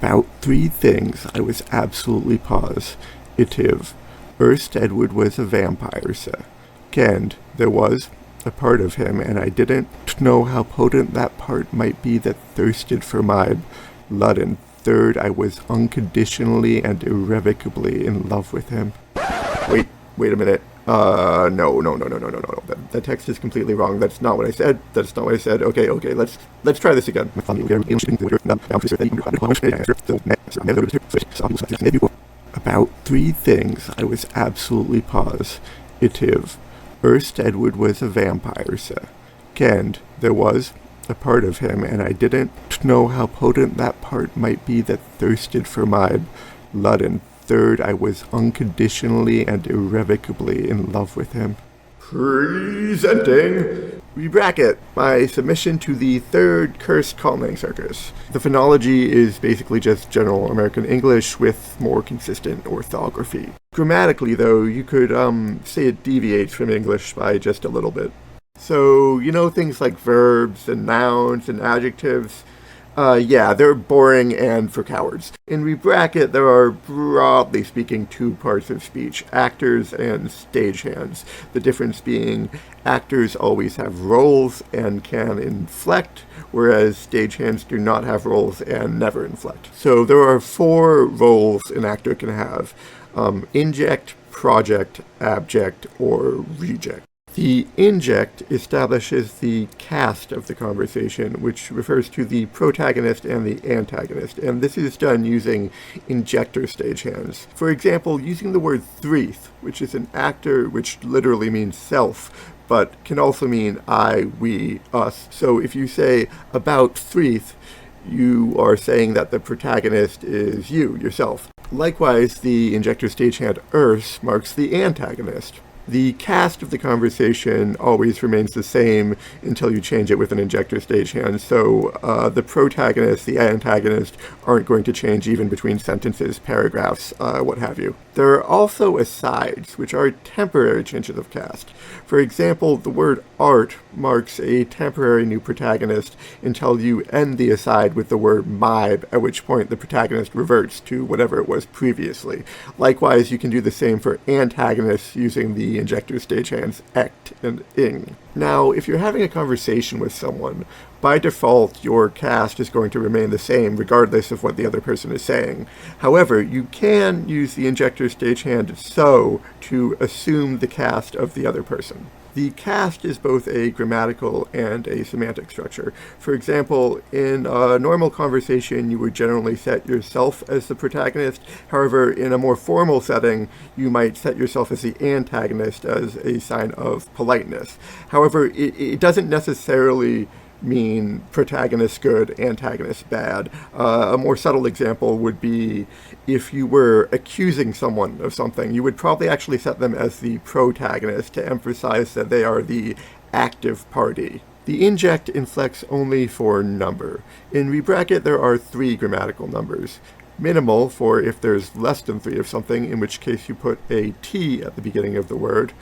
About three things I was absolutely positive. First, Edward was a vampire, second, there was a part of him, and I didn't know how potent that part might be that thirsted for my blood, and third, I was unconditionally and irrevocably in love with him. Wait a minute. No. That text is completely wrong. That's not what I said. Okay, let's try this again. About three things I was absolutely positive. First, Edward was a vampire, second, there was a part of him, and I didn't know how potent that part might be that thirsted for my blood, and third, I was unconditionally and irrevocably in love with him. Presenting Ribrákyt, my submission to the third Cursed Conlang Circus. The phonology is basically just general American English with more consistent orthography. Grammatically, though, you could say it deviates from English by just a little bit. So, things like verbs and nouns and adjectives, they're boring and for cowards. In Ribrákyt, there are, broadly speaking, two parts of speech, actors and stagehands. The difference being actors always have roles and can inflect, whereas stagehands do not have roles and never inflect. So there are four roles an actor can have: inject, project, abject, or reject. The inject establishes the cast of the conversation, which refers to the protagonist and the antagonist, and this is done using injector stagehands. For example, using the word threeth, which is an actor which literally means self, but can also mean I, we, us. So if you say about threeth, you are saying that the protagonist is you, yourself. Likewise, the injector stagehand ers marks the antagonist. The cast of the conversation always remains the same until you change it with an injector stagehand, so the protagonist, the antagonist, aren't going to change even between sentences, paragraphs, what have you. There are also asides, which are temporary changes of cast. For example, the word art marks a temporary new protagonist until you end the aside with the word my, at which point the protagonist reverts to whatever it was previously. Likewise, you can do the same for antagonists using the injector stagehands ect and ing. Now, if you're having a conversation with someone, by default, your cast is going to remain the same regardless of what the other person is saying. However, you can use the injector stagehand so to assume the cast of the other person. The cast is both a grammatical and a semantic structure. For example, in a normal conversation, you would generally set yourself as the protagonist. However, in a more formal setting, you might set yourself as the antagonist as a sign of politeness. However, it doesn't necessarily mean protagonist good, antagonist bad. A more subtle example would be if you were accusing someone of something, you would probably actually set them as the protagonist to emphasize that they are the active party. The inject inflects only for number. In Ribrákyt, there are three grammatical numbers. Minimal for if there's less than three of something, in which case you put a T at the beginning of the word.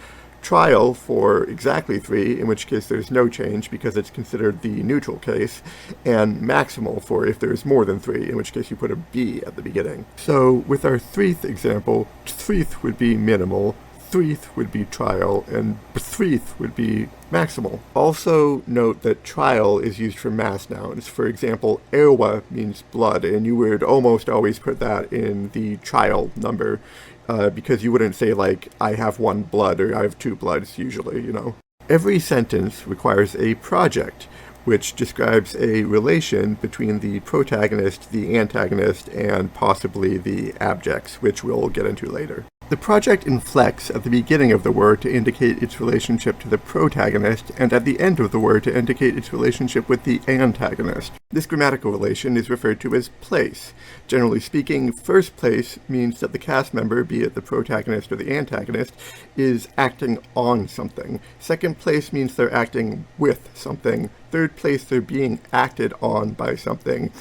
Trial for exactly three, in which case there's no change because it's considered the neutral case, and maximal for if there's more than three, in which case you put a B at the beginning. So with our threeth example, threeth would be minimal, threeth would be trial, and threeth would be maximal. Also note that trial is used for mass nouns. For example, erwa means blood, and you would almost always put that in the trial number. Because you wouldn't say, like, I have one blood or I have two bloods, usually, Every sentence requires a project, which describes a relation between the protagonist, the antagonist, and possibly the abjects, which we'll get into later. The project inflects at the beginning of the word to indicate its relationship to the protagonist, and at the end of the word to indicate its relationship with the antagonist. This grammatical relation is referred to as place. Generally speaking, first place means that the cast member, be it the protagonist or the antagonist, is acting on something. Second place means they're acting with something. Third place, they're being acted on by something.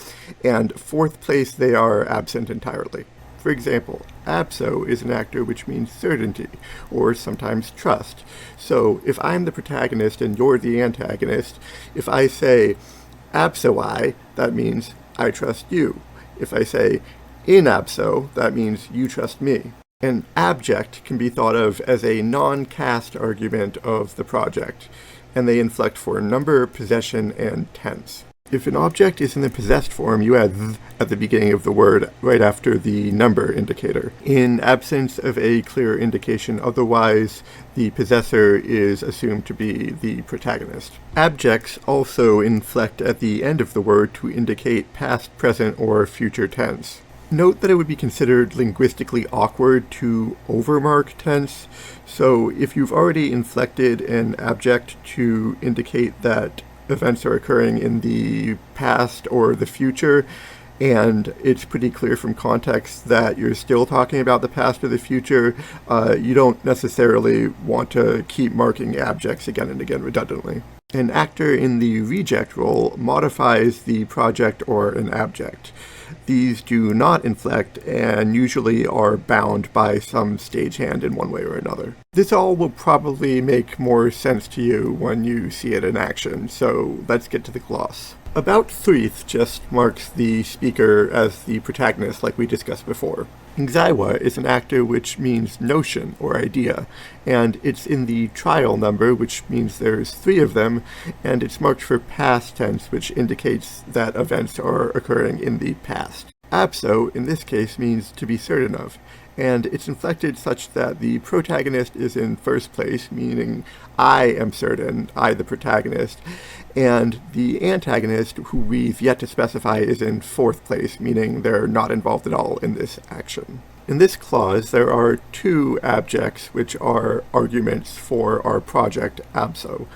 And fourth place, they are absent entirely. For example, abso is an actor which means certainty, or sometimes trust. So if I'm the protagonist and you're the antagonist, if I say abso I, that means I trust you. If I say in abso, that means you trust me. An abject can be thought of as a non-cast argument of the project, and they inflect for number, possession, and tense. If an object is in the possessed form, you add th at the beginning of the word right after the number indicator. In absence of a clear indication otherwise, the possessor is assumed to be the protagonist. Abjects also inflect at the end of the word to indicate past, present, or future tense. Note that it would be considered linguistically awkward to overmark tense, so if you've already inflected an abject to indicate that events are occurring in the past or the future, and it's pretty clear from context that you're still talking about the past or the future, you don't necessarily want to keep marking abjects again and again redundantly. An actor in the reject role modifies the project or an abject. These do not inflect and usually are bound by some stagehand in one way or another. This all will probably make more sense to you when you see it in action, so let's get to the gloss. About threeth just marks the speaker as the protagonist like we discussed before. Ngzaiwa is an actor which means notion or idea, and it's in the trial number, which means there's 3 of them, and it's marked for past tense, which indicates that events are occurring in the past. Abso, in this case, means to be certain of, and it's inflected such that the protagonist is in first place, meaning I am certain, I the protagonist, and the antagonist, who we've yet to specify, is in fourth place, meaning they're not involved at all in this action. In this clause, there are 2 abjects which are arguments for our project abso.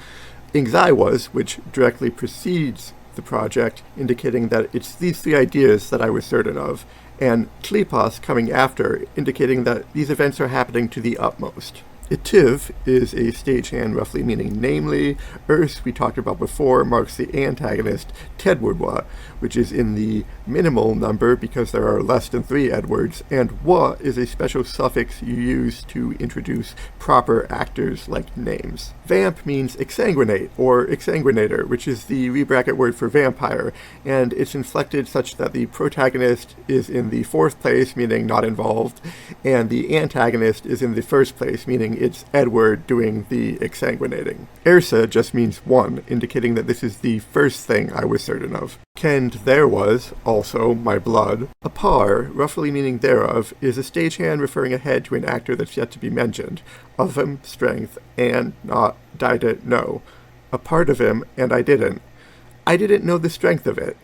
Ngzaiwa's, which directly precedes the project, indicating that it's these 3 ideas that I was certain of, and tlipas coming after, indicating that these events are happening to the utmost. Itiv is a stagehand roughly meaning namely. Urs, we talked about before, marks the antagonist, Tedwardwa, which is in the minimal number because there are less than 3 Edwards, and wa is a special suffix you use to introduce proper actors like names. Vamp means exsanguinate, or exsanguinator, which is the Ribrákyt word for vampire, and it's inflected such that the protagonist is in the 4th place, meaning not involved, and the antagonist is in the 1st place, meaning it's Edward doing the exsanguinating. Ersa just means 1, indicating that this is the first thing I was certain of. Kend there was, also my blood. Apar, roughly meaning thereof, is a stagehand referring ahead to an actor that's yet to be mentioned. Of him, strength, and not, didn't know. A part of him, and I didn't. I didn't know the strength of it.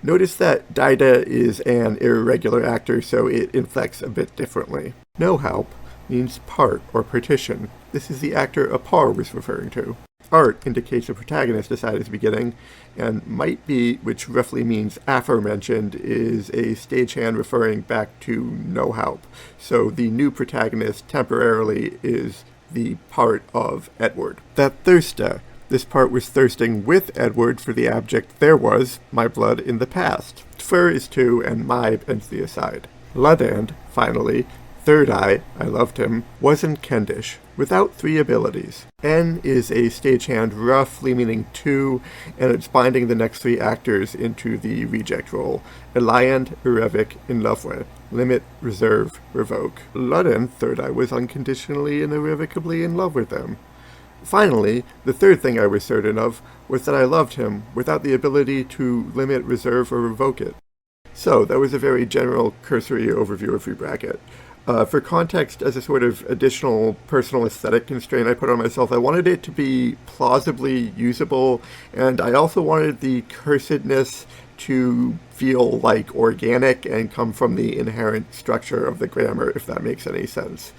Notice that Dida is an irregular actor, so it inflects a bit differently. No help means part or partition. This is the actor Apar was referring to. Art indicates the protagonist aside at the beginning, and might be, which roughly means aforementioned, is a stagehand referring back to no help. So the new protagonist temporarily is the part of Edward. That thirsta. This part was thirsting with Edward for the abject there was, my blood, in the past. Tfer is 2, and my ends the aside. Ludand, finally, third eye, I loved him, wasn't Kendish, without 3 abilities. N is a stagehand roughly meaning 2, and it's binding the next 3 actors into the reject role. Eliand, Erevik, in love with. Limit, reserve, revoke. Ludden, third eye, was unconditionally and irrevocably in love with them. Finally, the third thing I was certain of was that I loved him, without the ability to limit, reserve, or revoke it. So, that was a very general, cursory overview of Ribrákyt. For context, as a sort of additional personal aesthetic constraint I put on myself, I wanted it to be plausibly usable, and I also wanted the cursedness to feel like organic and come from the inherent structure of the grammar, if that makes any sense.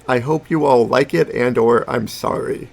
I hope you all like it, and or I'm sorry.